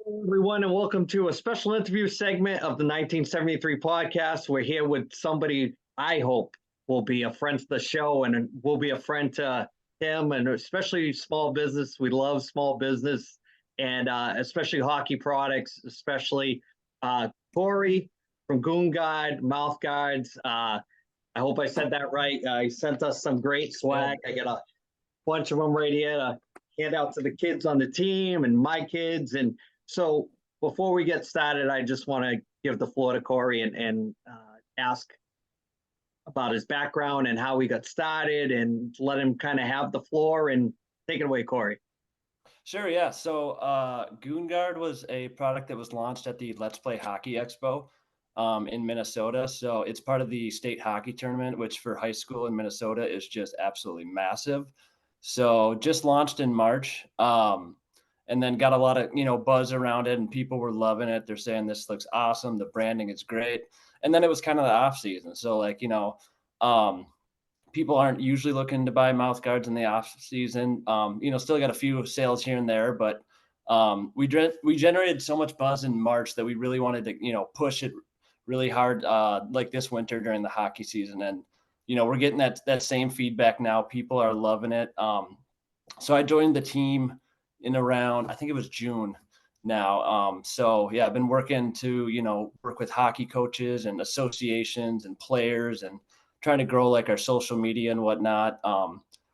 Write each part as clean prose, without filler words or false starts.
Everyone, and welcome to a special interview segment of the 1973 podcast. We're here with somebody I hope will be a friend to the show and will be a friend to him, and especially small business. We love small business and especially hockey products, especially Corey from Goon Guard, Mouth Guards. I hope I said that right. He sent us some great swag. I got a bunch of them right here to hand out to the kids on the team and my kids. And so before we get started, I just want to give the floor to Corey and ask about his background and how he got started and let him kind of have the floor and take it away, Corey. Sure, yeah. Goon Guard was a product that was launched at the Let's Play Hockey Expo in Minnesota. So it's part of the state hockey tournament, which for high school in Minnesota is just absolutely massive. So just launched in March, and then got a lot of buzz around it, and people were loving it. They're saying this looks awesome. The branding is great. And then it was kind of the off season, so um, people aren't usually looking to buy mouth guards in the off season. Still got a few sales here and there, but we generated so much buzz in March that we really wanted to push it really hard like this winter during the hockey season. And we're getting that same feedback now. People are loving it. So I joined the team in around, I think it was June now. So yeah, I've been working to work with hockey coaches and associations and players and trying to grow like our social media and whatnot.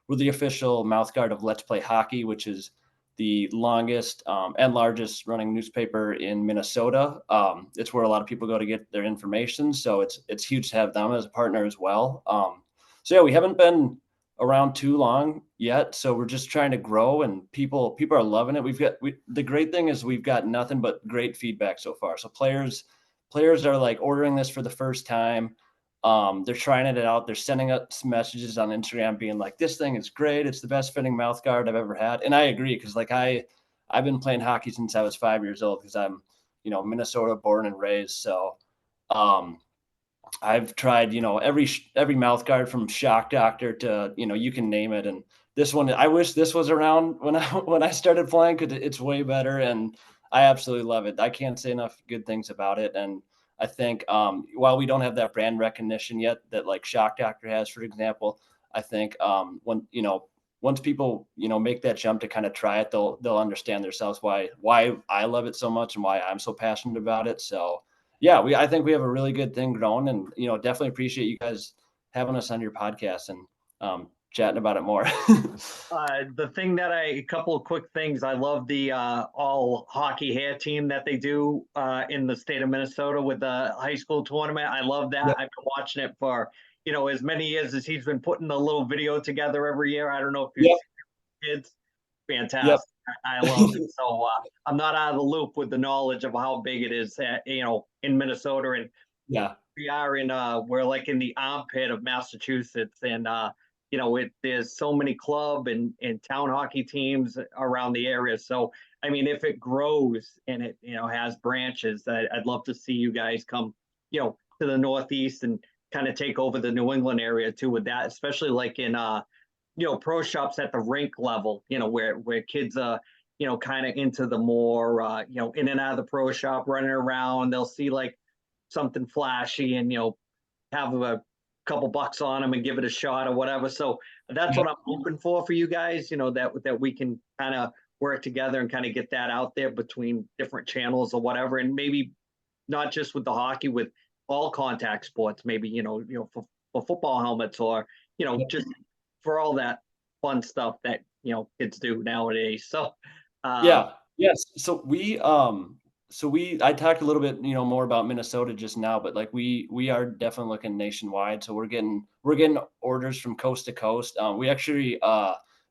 We're the official mouth guard of Let's Play Hockey, which is the longest and largest running newspaper in Minnesota. It's where a lot of people go to get their information. So it's huge to have them as a partner as well. So yeah, we haven't been around too long yet, so we're just trying to grow, and people are loving it. The great thing is we've got nothing but great feedback so far. So players are like ordering this for the first time. They're trying it out. They're sending us messages on Instagram being like, this thing is great. It's the best fitting mouth guard I've ever had. And I agree. Cause like I've been playing hockey since I was 5 years old. Cause I'm, Minnesota born and raised. So, I've tried, every mouth guard from Shock Doctor to, you can name it. And this one, I wish this was around when I started playing, cause it's way better. And I absolutely love it. I can't say enough good things about it. And I think while we don't have that brand recognition yet that like Shock Doctor has, for example, I think once people make that jump to kind of try it, they'll understand themselves why I love it so much and why I'm so passionate about it. So yeah, I think we have a really good thing growing, and definitely appreciate you guys having us on your podcast and chatting about it more. The thing that a couple of quick things. I love the all hockey hair team that they do in the state of Minnesota with the high school tournament. I love that. Yep. I've been watching it for as many years as he's been putting the little video together every year. I don't know if you've Yep. seen kids. Yep. Fantastic. I love it. So I'm not out of the loop with the knowledge of how big it is, in Minnesota, and Yeah. we're like in the armpit of Massachusetts, and there's so many club and town hockey teams around the area. So I mean, if it grows and it has branches, I'd love to see you guys come to the Northeast and kind of take over the New England area too with that, especially like in pro shops at the rink level, where kids kind of into the more in and out of the pro shop, running around. They'll see like something flashy and have a couple bucks on them and give it a shot or whatever. So that's Yep. what I'm hoping for you guys. That we can kind of work together and kind of get that out there between different channels or whatever, and maybe not just with the hockey, with all contact sports. Maybe for football helmets, or just for all that fun stuff that kids do nowadays. So uh, Yeah. Yes. I talked a little bit, more about Minnesota just now, but like we are definitely looking nationwide. So we're getting orders from coast to coast. We actually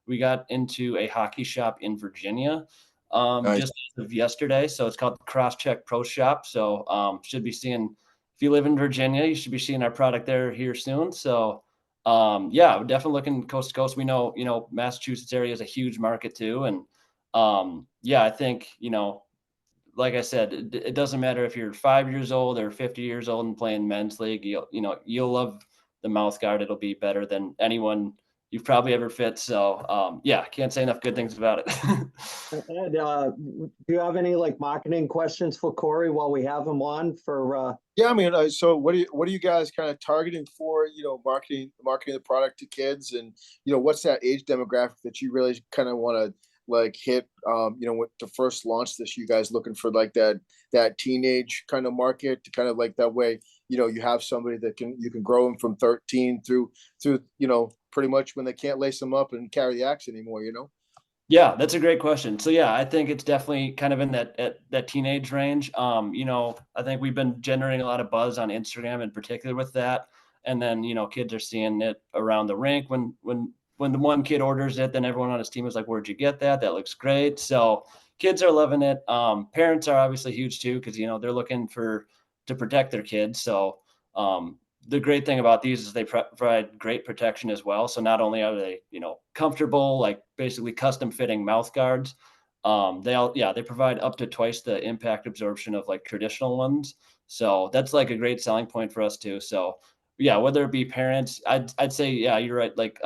we got into a hockey shop in Virginia Nice. just as of yesterday. So it's called the Crosscheck Pro Shop. So should be seeing, if you live in Virginia, you should be seeing our product there here soon. So yeah, we're definitely looking coast to coast. We know, Massachusetts area is a huge market too. And yeah, I think, like I said, it doesn't matter if you're 5 years old or 50 years old and playing men's league. You'll love the mouth guard. It'll be better than anyone you've probably ever fit. So yeah, can't say enough good things about it. And do you have any like marketing questions for Corey while we have him on for Yeah, I mean, so what are you guys kind of targeting for, marketing the product to kids, and what's that age demographic that you really kind of want to like hit, with the first launch this, you guys looking for like that teenage kind of market, to kind of like that way, you have somebody that you can grow them from 13 through, pretty much when they can't lace them up and carry the axe anymore. Yeah, that's a great question. So yeah, I think it's definitely kind of in that teenage range. I think we've been generating a lot of buzz on Instagram in particular with that. And then, kids are seeing it around the rink. When the one kid orders it, then everyone on his team is like, "Where'd you get that? That looks great." So kids are loving it. Parents are obviously huge too, because they're looking to protect their kids. So um, the great thing about these is they provide great protection as well. So not only are they, comfortable, like basically custom fitting mouth guards, they provide up to twice the impact absorption of like traditional ones. So that's like a great selling point for us too. So yeah, whether it be parents, I'd say, yeah, you're right. Like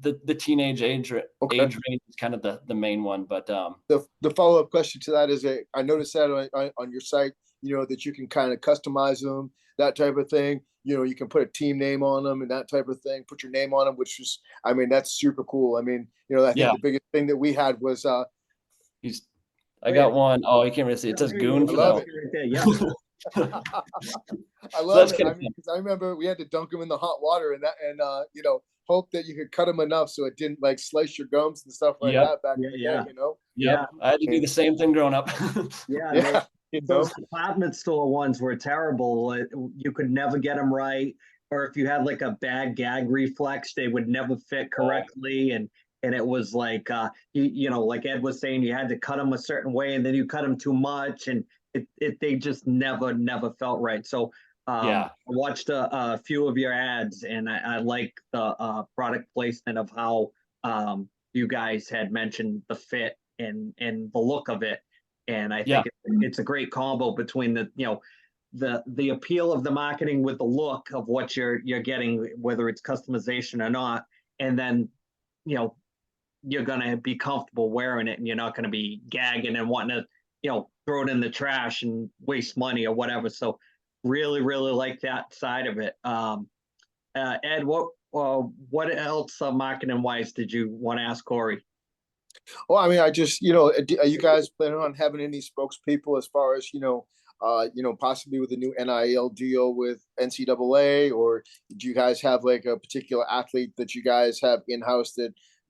the teenage Okay. age range is kind of the main one, but The follow-up question to that is, I noticed that on your site, that you can kind of customize them, that type of thing. You can put a team name on them and that type of thing, put your name on them, which is, I mean, that's super cool. I mean, I think yeah, the biggest thing that we had was, he's I got one. Oh, you can't really see. It says Goon. I love So it. right there? Yeah. I so love that's it. kind I of mean, fun. because I remember we had to dunk them in the hot water, and hope that you could cut them enough so it didn't like slice your gums and stuff like Yep. that back Yeah, in the yeah, day. yeah, Yep. I had to do And the same thing growing up. yeah. yeah, Those department store ones were terrible. You could never get them right, or if you had like a bad gag reflex, they would never fit Oh, correctly, and it was like like Ed was saying, you had to cut them a certain way, and then you cut them too much, and they just never felt right. So yeah. I watched a few of your ads, and I like the product placement of how you guys had mentioned the fit and the look of it, and I Yeah. think it's a great combo between the appeal of the marketing with the look of what you're getting, whether it's customization or not, and then you know you're gonna be comfortable wearing it, and you're not gonna be gagging and wanting to throw it in the trash and waste money or whatever. So really like that side of it. Ed, what else marketing wise did you want to ask Corey? Well, I mean, I just, are you guys planning on having any spokespeople as far as, possibly with a new NIL deal with NCAA, or do you guys have like a particular athlete that you guys have in house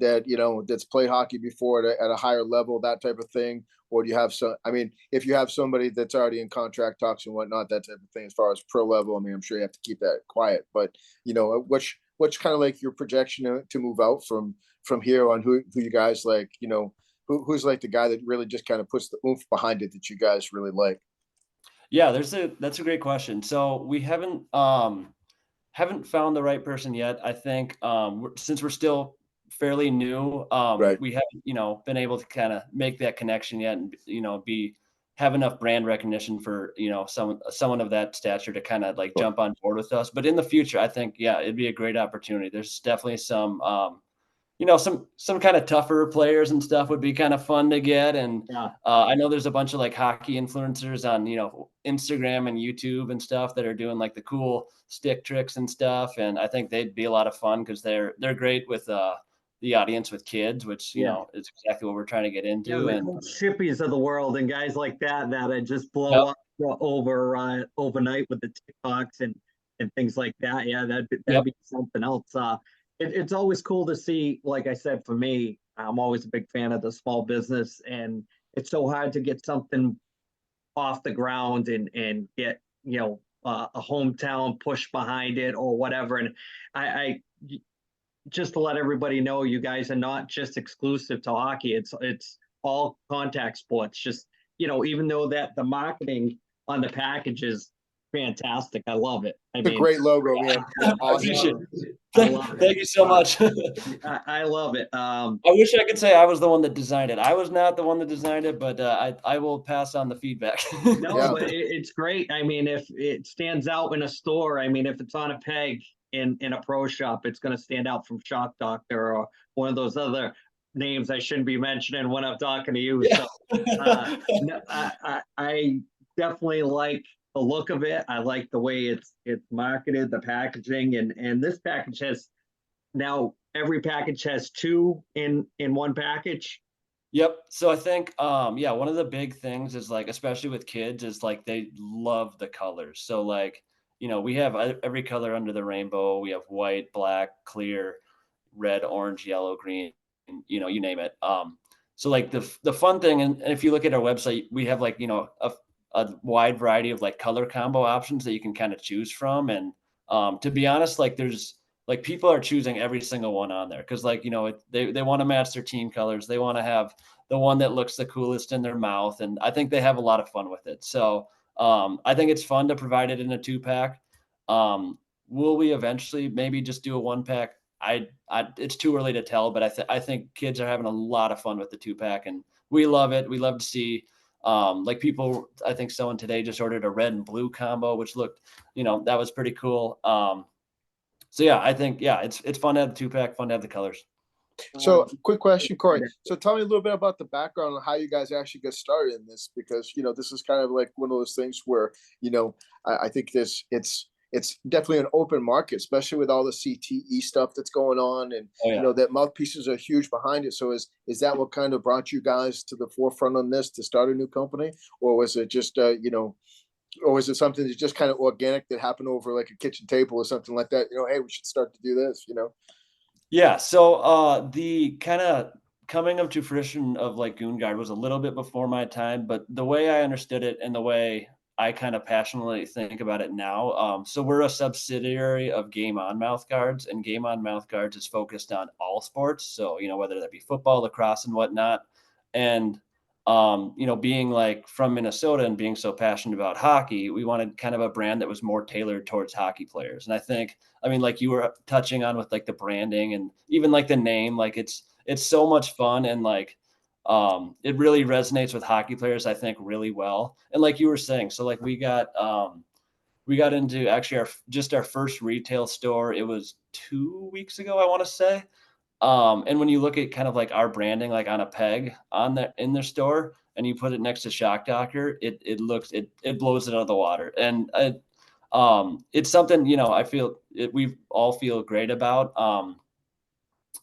that's played hockey before at a higher level, that type of thing? Or do you have some? I mean, if you have somebody that's already in contract talks and whatnot, that type of thing, as far as pro level, I mean, I'm sure you have to keep that quiet. But what's kind of like your projection to move out from here on, who you guys like, who's like the guy that really just kind of puts the oomph behind it that you guys really like? Yeah, that's a great question. So we haven't found the right person yet. I think since we're still fairly new, Right. we haven't been able to kind of make that connection yet, and be have enough brand recognition for someone of that stature to kind of like Sure. jump on board with us. But in the future, I think, yeah, it'd be a great opportunity. There's definitely some kind of tougher players and stuff would be kind of fun to get. And Yeah. I know there's a bunch of like hockey influencers on, Instagram and YouTube and stuff that are doing like the cool stick tricks and stuff. And I think they'd be a lot of fun because they're great with the audience with kids, which, Yeah. is exactly what we're trying to get Yeah, into. the And Coach Shippies of the world and guys like that just blow yep, up overnight with the TikToks and things like that. Yeah, that'd yep, be something else. It's always cool to see. Like I said, for me, I'm always a big fan of the small business, and it's so hard to get something off the ground and get a hometown push behind it or whatever. And I just to let everybody know, you guys are not just exclusive to hockey. It's all contact sports. Just even though that the marketing on the package is fantastic, I love it. I It's a mean, great logo, man. It's I appreciate awesome. it. I love Thank it. you so much. I love it. I wish I could say I was the one that designed it. I was not the one that designed it, but I will pass on the feedback. No, Yeah. but it's great. I mean, if it stands out in a store, I mean, if it's on a peg, in a pro shop, it's going to stand out from Shock Doctor or one of those other names I shouldn't be mentioning when I'm talking to you. Yeah. So no, I definitely like the look of it. I like the way it's marketed, the packaging, and this package has now every package has two in one package. Yep. So I think, yeah, one of the big things is like, especially with kids, is like they love the colors. So like, we have every color under the rainbow. We have white, black, clear, red, orange, yellow, green, you name it. So like the fun thing, and if you look at our website, we have like, a wide variety of like color combo options that you can kind of choose from. And to be honest, like there's like people are choosing every single one on there because like they want to match their team colors. They want to have the one that looks the coolest in their mouth, and I think they have a lot of fun with it. So I think it's fun to provide it in a 2-pack. Will we eventually maybe just do a 1-pack? It's too early to tell, but I think kids are having a lot of fun with the 2-pack, and we love it. We love to see like people. I think someone today just ordered a red and blue combo, which looked, that was pretty cool. So yeah, I think it's fun to have the 2-pack, fun to have the colors. So, quick question, Corey. So, tell me a little bit about the background on how you guys actually get started in this, because this is kind of like one of those things where I think it's definitely an open market, especially with all the CTE stuff that's going on, and Oh yeah. that mouthpieces are huge behind it. So, is that what kind of brought you guys to the forefront on this to start a new company, or was it just or is it something that's just kind of organic that happened over like a kitchen table or something like that? Hey, we should start to do this. Yeah. So the kind of coming up to fruition of like Goon Guard was a little bit before my time, but the way I understood it and the way I kind of passionately think about it now. So we're a subsidiary of Game On Mouth Guards, and Game On Mouth Guards is focused on all sports. So, whether that be football, lacrosse, and whatnot. And being like from Minnesota and being so passionate about hockey, we wanted kind of a brand that was more tailored towards hockey players. And I mean, like you were touching on with like the branding and even like the name, like it's so much fun, and like it really resonates with hockey players, I think, really well. And like you were saying, so like we got into actually our first retail store. It was 2 weeks ago, I want to say. And when you look at kind of like our branding, like on a peg in their store, and you put it next to Shock Doctor, it blows it out of the water. And it's something, I feel we all feel great about.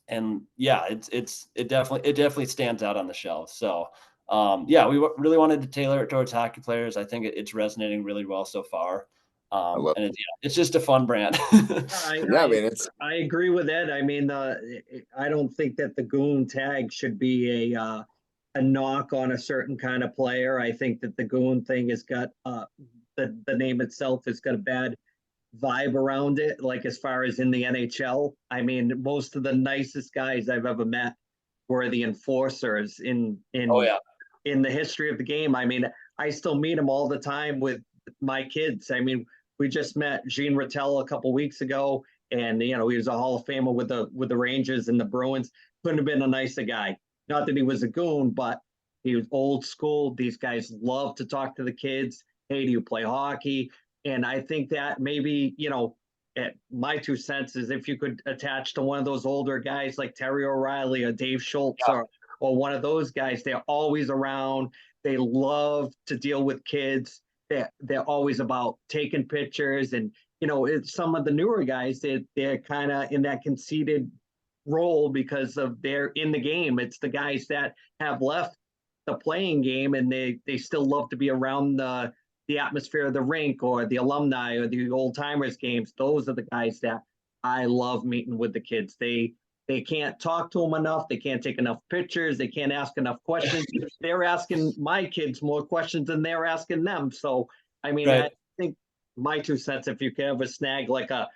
And yeah, it definitely stands out on the shelf. So yeah, we really wanted to tailor it towards hockey players. I think it's resonating really well so far. I love And it's just a fun brand. Yeah, I mean, I agree with Ed. I mean, I don't think that the Goon tag should be a knock on a certain kind of player. I think that the Goon thing has got the name itself has got a bad vibe around it. Like as far as in the NHL, I mean, most of the nicest guys I've ever met were the enforcers Oh yeah. in the history of the game. I mean, I still meet them all the time with my kids. I mean, we just met Gene Rattel a couple weeks ago, and he was a Hall of Famer with the Rangers and the Bruins. Couldn't have been a nicer guy. Not that he was a goon, but he was old school. These guys love to talk to the kids. Hey, do you play hockey? And I think that maybe, at my 2 cents is if you could attach to one of those older guys like Terry O'Reilly or Dave Schultz or one of those guys, they're always around. They love to deal with kids. They're always about taking pictures, and it's some of the newer guys they're kind of in that conceited role because of they're in the game. It's the guys that have left the playing game, and they still love to be around the atmosphere of the rink or the alumni or the old timers games. Those are the guys that I love meeting with the kids. They can't talk to them enough. They can't take enough pictures. They can't ask enough questions. They're asking my kids more questions than they're asking them. So, I mean, Right. I think my 2 cents, if you could ever snag like an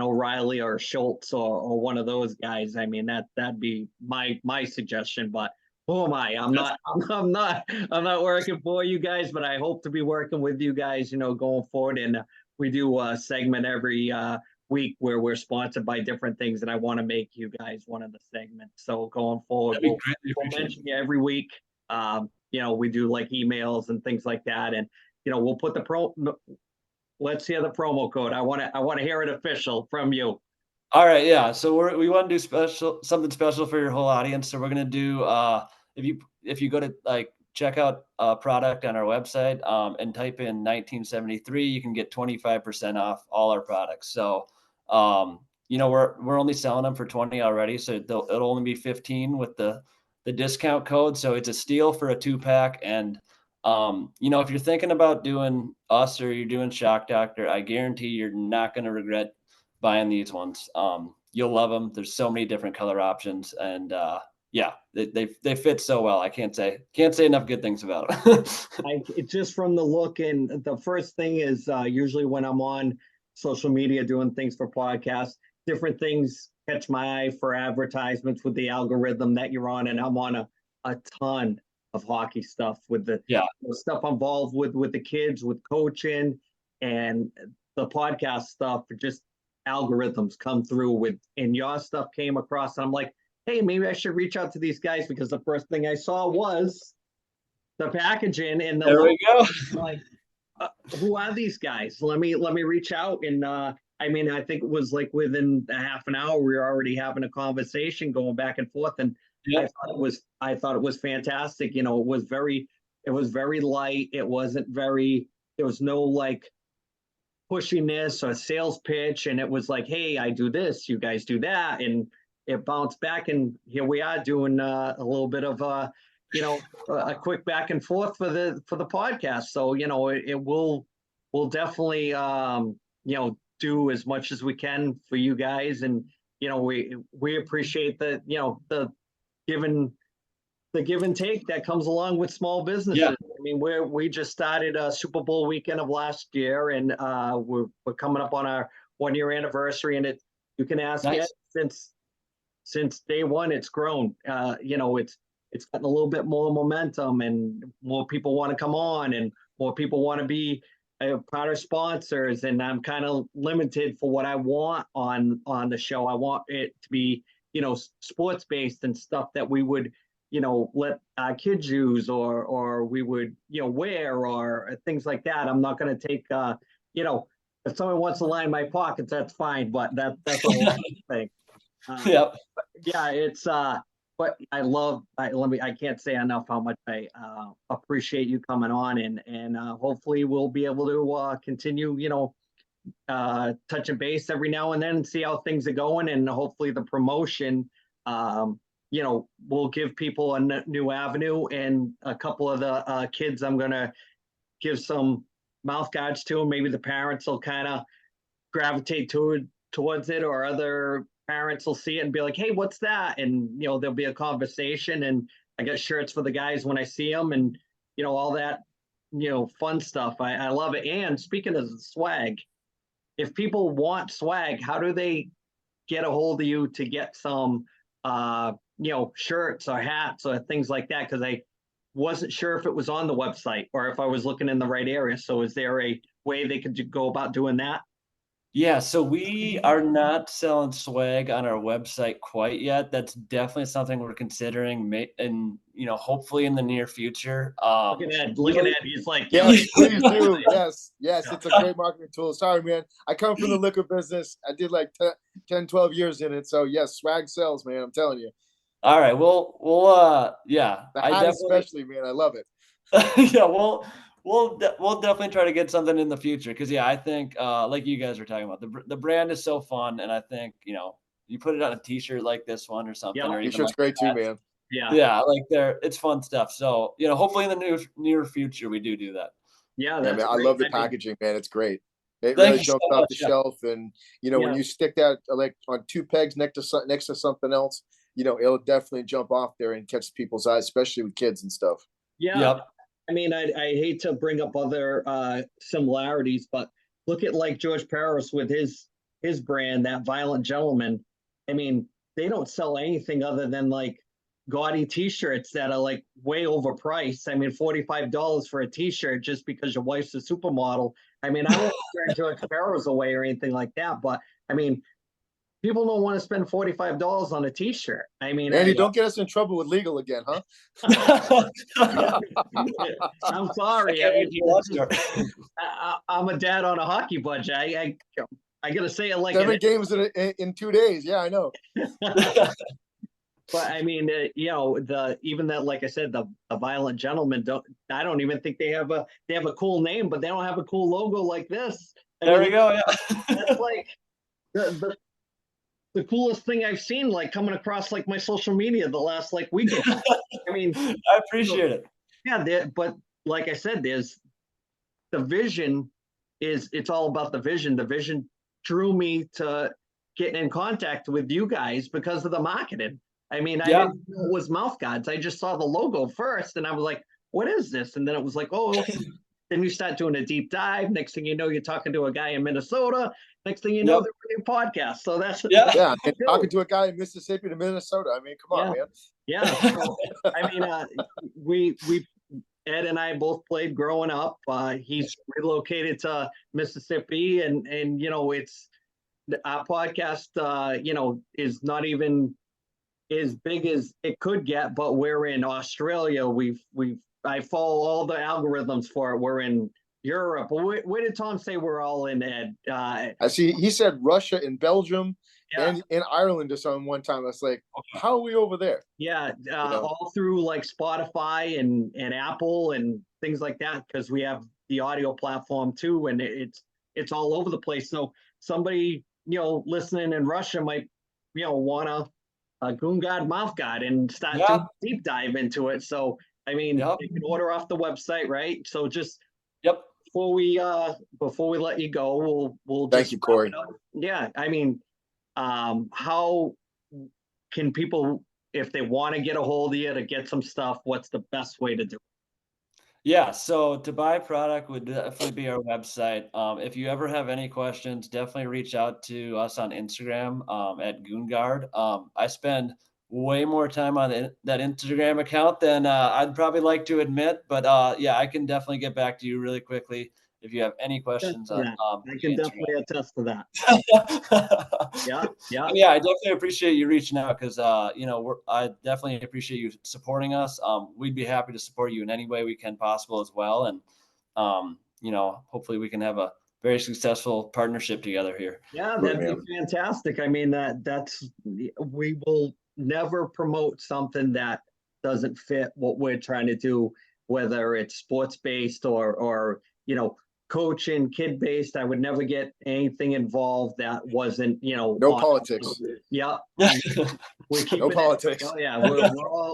O'Reilly or a Schultz or one of those guys, I mean, that'd be my suggestion. But who am I? I'm not working for you guys, but I hope to be working with you guys, going forward. And we do a segment every week where we're sponsored by different things, and I want to make you guys one of the segments. So going forward, That'd be we'll greatly appreciated. mention you every week. We do like emails and things like that, and we'll put let's hear the promo code. I want to hear it official from you. All right, yeah. So we want to do something special for your whole audience. So we're gonna do if you go to like check out a product on our website and type in 1973, you can get 25% off all our products. So we're only selling them for 20 already, so it'll only be 15 with the discount code. So it's a steal for a 2-pack. And if you're thinking about doing us or you're doing Shock Doctor, I guarantee you're not going to regret buying these ones. You'll love them. There's so many different color options, and they fit so well. I can't say enough good things about them. Just from the look, and the first thing is usually when I'm on social media doing things for podcasts, different things catch my eye for advertisements with the algorithm that you're on, and I'm on a ton of hockey stuff with the stuff involved with the kids, with coaching, and the podcast stuff. Just algorithms come through with, and your stuff came across, and I'm like, hey, maybe I should reach out to these guys, because the first thing I saw was the packaging and the there we go. like, who are these guys? Let me reach out. And I think it was like within a half an hour, we were already having a conversation going back and forth. And I thought it was fantastic. It was very light. There was no like pushiness or sales pitch. And it was like, hey, I do this, you guys do that. And it bounced back. And here we are doing a little bit of a quick back and forth for the podcast. So, we'll definitely, do as much as we can for you guys. And, we appreciate the give and take that comes along with small businesses. Yeah. We just started a Super Bowl weekend of last year, and we're coming up on our 1-year anniversary, and you can ask Nice. it since day one, it's grown. It's gotten a little bit more momentum, and more people want to come on, and more people want to be part of sponsors. And I'm kind of limited for what I want on the show. I want it to be, sports based and stuff that we would, let our kids use, or we would, wear, or things like that. I'm not going to take, if someone wants to line my pockets, that's fine, but that's a whole thing. Yep. Yeah, it's but I can't say enough how much I appreciate you coming on, and hopefully we'll be able to continue, touching base every now and then and see how things are going, and hopefully the promotion, will give people a new avenue. And a couple of the kids, I'm gonna give some mouth guards to, and maybe the parents will kind of gravitate towards it, or other parents will see it and be like, hey, what's that? And there'll be a conversation, and I got shirts for the guys when I see them, and all that fun stuff. I love it. And speaking of swag, if people want swag, how do they get a hold of you to get some shirts or hats or things like that? Because I wasn't sure if it was on the website or if I was looking in the right area. So is there a way they could go about doing that? Yeah, so we are not selling swag on our website quite yet. That's definitely something we're considering, and hopefully in the near future. Look at Ed. He's like, yes, please do. Yes, it's a great marketing tool. Sorry, man. I come from the liquor business. I did like 10, 12 years in it. So yes, swag sells, man. I'm telling you. All right, we'll The hat especially, man. I love it. Yeah, we'll definitely try to get something in the future, because I think like you guys were talking about, the brand is so fun, and I think you put it on a t-shirt like this one or something. Yeah, or even t-shirt's great too, man. Yeah, like it's fun stuff. So hopefully in the near future we do that. Yeah, man, I love the packaging, man. It's great. It Thank really you jumps so off much, the shelf, and when you stick that like on 2 pegs next to something else, it'll definitely jump off there and catch people's eyes, especially with kids and stuff. Yeah. Yep. I hate to bring up other similarities, but look at like George Paris with his brand, that Violent Gentleman. They don't sell anything other than like gaudy t-shirts that are like way overpriced. $45 for a t-shirt just because your wife's a supermodel. I don't turn George Paris away or anything like that, but people don't want to spend $45 on a T-shirt. I mean, Andy, don't get us in trouble with legal again, huh? I'm sorry. I mean, I'm a dad on a hockey budget. I gotta say it like 7 games in 2 days. Yeah, I know. But I mean, even that, like I said, the Violent Gentlemen I don't even think they have a cool name, but they don't have a cool logo like this. There we go. Yeah. That's like the coolest thing I've seen, like coming across like my social media the last like weekend. I mean, I appreciate it. Yeah, but like I said, there's the vision it's all about the vision. The vision drew me to getting in contact with you guys because of the marketing. I mean, I didn't know it was mouth guards. I just saw the logo first and I was like, what is this? And then it was like, oh, okay. Then you start doing a deep dive. Next thing you know, you're talking to a guy in Minnesota. Next thing you know, they're doing a podcast. So that's yeah. And talking to a guy in Mississippi to Minnesota. I mean, come on, man. Yeah. So, I mean, we Ed and I both played growing up. He's relocated to Mississippi, and it's our podcast. Is not even as big as it could get, but we're in Australia. I follow all the algorithms for it. We're in Europe. Where did Tom say we're all in, Ed? I see. He said Russia and Belgium and in Ireland or something one time. I was like, how are we over there? Yeah, all through like Spotify and Apple and things like that, because we have the audio platform too, and it's all over the place. So somebody listening in Russia might want a Goon Guard mouth guard and start to deep dive into it. So I mean, you can order off the website, right? So just before we let you go, we'll thank just you, Corey. Yeah, I mean, how can people, if they want to get a hold of you to get some stuff, what's the best way to do it? Yeah, so to buy product would definitely be our website. If you ever have any questions, definitely reach out to us on Instagram at Goon Guard. I spend way more time on that Instagram account than I'd probably like to admit, but yeah, I can definitely get back to you really quickly if you have any questions on I can definitely attest to that. Yeah. Yeah, I definitely appreciate you reaching out because I definitely appreciate you supporting us. We'd be happy to support you in any way we can possible as well, and hopefully we can have a very successful partnership together here. Yeah, that'd be fantastic. I mean, we will never promote something that doesn't fit what we're trying to do, whether it's sports based or coaching, kid based. I would never get anything involved that wasn't no politics. Yeah. We keep no politics. Oh yeah,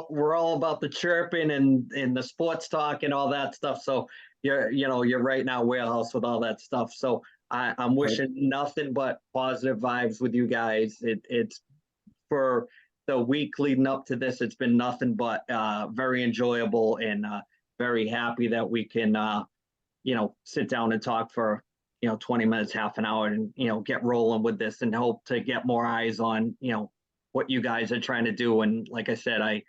we're all about the chirping and the sports talk and all that stuff. So you're right in our warehouse with all that stuff. So I'm wishing nothing but positive vibes with you guys. It's for the week leading up to this, it's been nothing but very enjoyable and very happy that we can sit down and talk for 20 minutes, half an hour, and get rolling with this and hope to get more eyes on what you guys are trying to do. And like I said, I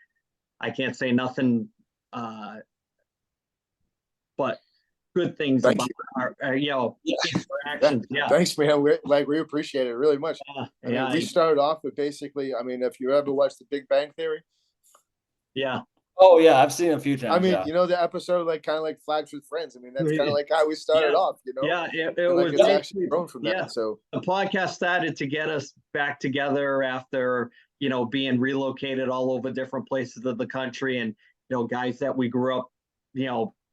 can't say nothing but good things about our interactions. Yeah. Thanks, man. We appreciate it really much. We started off with basically, I mean, if you ever watched The Big Bang Theory. Yeah. Oh yeah, I've seen a few times. I mean, the episode kind of like Flags with Friends. I mean, that's kind of like how we started off. Yeah, it was it's actually grown from that. So the podcast started to get us back together after being relocated all over different places of the country, and guys that we grew up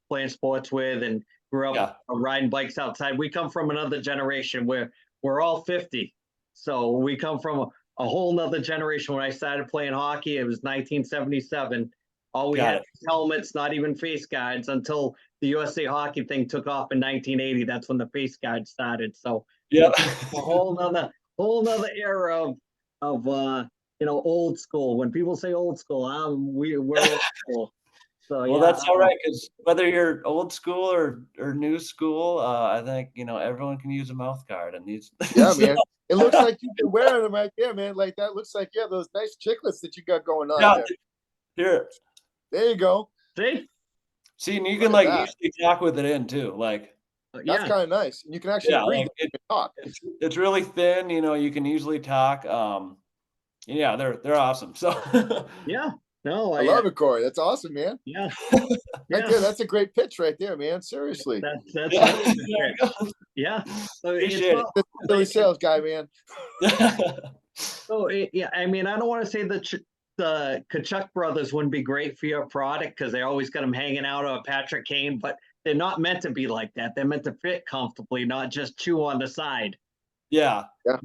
playing sports with and grew up riding bikes outside. We come from another generation where we're all 50, so we come from a whole nother generation. When I started playing hockey, it was 1977. All we had was helmets, not even face guards, until the USA hockey thing took off in 1980. That's when the face guard started. So a whole nother era of old school. When people say old school, we're old school. So that's all right, because whether you're old school or new school, I think everyone can use a mouth guard and these. Yeah, man. It looks like you've been wearing them right there, man. Like that looks like those nice chiclets that you got going on there. Here. There you go. See, and you can usually talk with it in too. Like, That's Yeah, kind of nice. And you can actually read like it and talk. it's really thin, you can easily talk. Yeah, they're awesome. So yeah. No, I love it, Corey. That's awesome, man. yeah, Right yeah. there, that's a great pitch right there, man. Seriously. That's yeah, really good there pitch. you go. Yeah. So it's Appreciate not Silly like, sales guy, man. so yeah. I mean, I don't want to say that the Kachuk brothers wouldn't be great for your product because they always got them hanging out, or Patrick Kane, but they're not meant to be like that. They're meant to fit comfortably, not just chew on the side. Yeah. Yeah.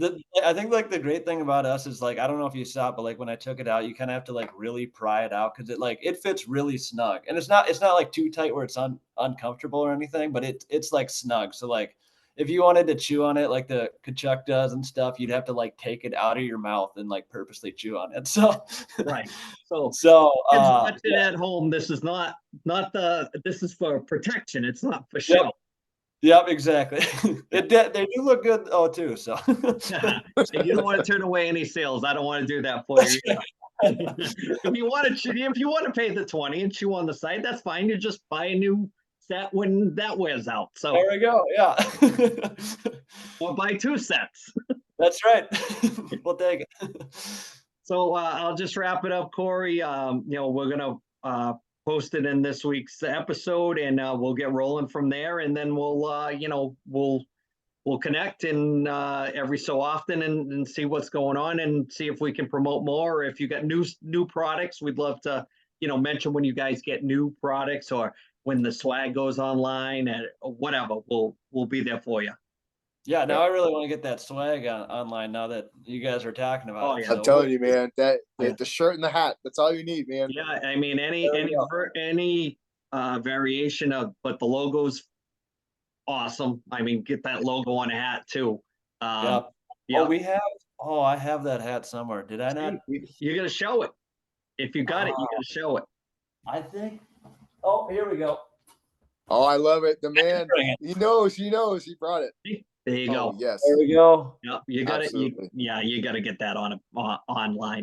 I think, like, the great thing about us is, like, I don't know if you saw it, but, like, when I took it out, you kinda have to, like, really pry it out because it fits really snug, and it's not, like, too tight where it's uncomfortable or anything, but it's, like, snug, so, like, if you wanted to chew on it like the Kachuk does and stuff, you'd have to, like, take it out of your mouth and, like, purposely chew on it, so Right. So so, kids watching yeah. at home, this is not this is for protection. It's not for Yep. show. Yep, exactly. They do look good, too, so You don't want to turn away any sales. I don't want to do that for you. If you want to pay the 20 and chew on the side, that's fine. You just buy a new set when that wears out. So, There we go, yeah. or buy 2 sets. That's right. We'll take it. So I'll just wrap it up, Corey. We're gonna post it in this week's episode, and we'll get rolling from there. And then we'll connect and every so often and see what's going on and see if we can promote more. Or if you got new products, we'd love to mention when you guys get new products or when the swag goes online and whatever. We'll be there for you. Yeah, now I really want to get that swag online now that you guys are talking about Oh, it. yeah. So I'm telling you, man, that Yeah. the shirt and the hat, that's all you need, man. Yeah, I mean There we go. any variation of, but the logo's awesome. I mean, get that logo on a hat too. Yep. Yeah, I have that hat somewhere. Did I not? you got to show it. If you got it, you got to show it. I think. Oh, here we go. Oh, I love it. The man, Bring it. he knows, he brought it. There you Oh, go. yes. There we go. Yep, you got it. Absolutely. You got to get that on online.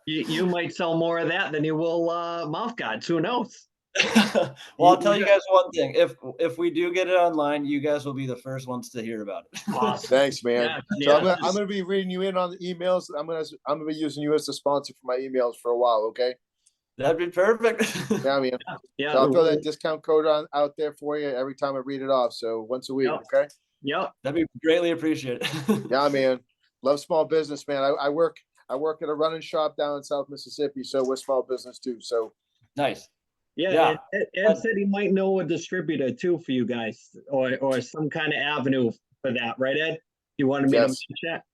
You might sell more of that than you will mouth guards. Who knows? Well, I'll tell you guys one thing. If we do get it online, you guys will be the first ones to hear about it. Awesome. Thanks, man. Yeah, So I'm gonna be reading you in on the emails. I'm gonna be using you as a sponsor for my emails for a while. Okay. That'd be perfect. Yeah, man. Yeah. So I'll throw that discount code out there for you every time I read it off. So once a week. Yep. Okay. Yep. That'd be greatly appreciated. Yeah, man. Love small business, man. I work at a running shop down in South Mississippi, so we're small business too. So Nice. Yeah. Yeah. Ed said he might know a distributor too for you guys, or some kind of avenue for that, right, Ed? You wanted me to Yes. check?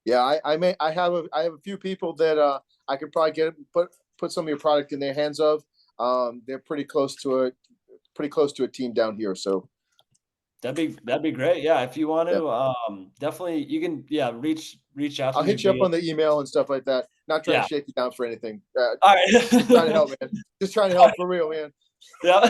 yeah, I have a few people that I could probably put some of your product in their hands of. They're pretty close to a team down here. So That'd be great. Yeah, if you want to, definitely you can. Yeah, reach out to I'll me hit you up via- on the email and stuff like that. Not trying Yeah. to shake you down for anything. All right. Just trying to help, man. Just trying to help for real, man. Yeah,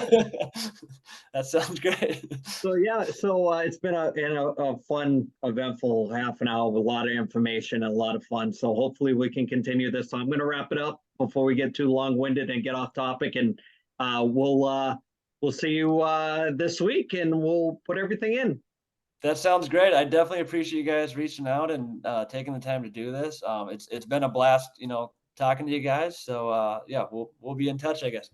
that sounds great. So yeah, it's been a fun, eventful half an hour with a lot of information and a lot of fun. So hopefully we can continue this. So I'm going to wrap it up before we get too long-winded and get off topic. And we'll see you this week, and we'll put everything in. That sounds great. I definitely appreciate you guys reaching out and taking the time to do this. It's been a blast, talking to you guys. So yeah, we'll be in touch, I guess.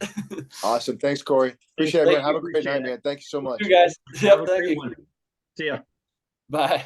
Awesome. Thanks, Corey. Appreciate it, Thank man. Have you. a great night, Appreciate it. man. Thank you so much. You guys. Have a Yep, thank great you. one. See ya. Bye.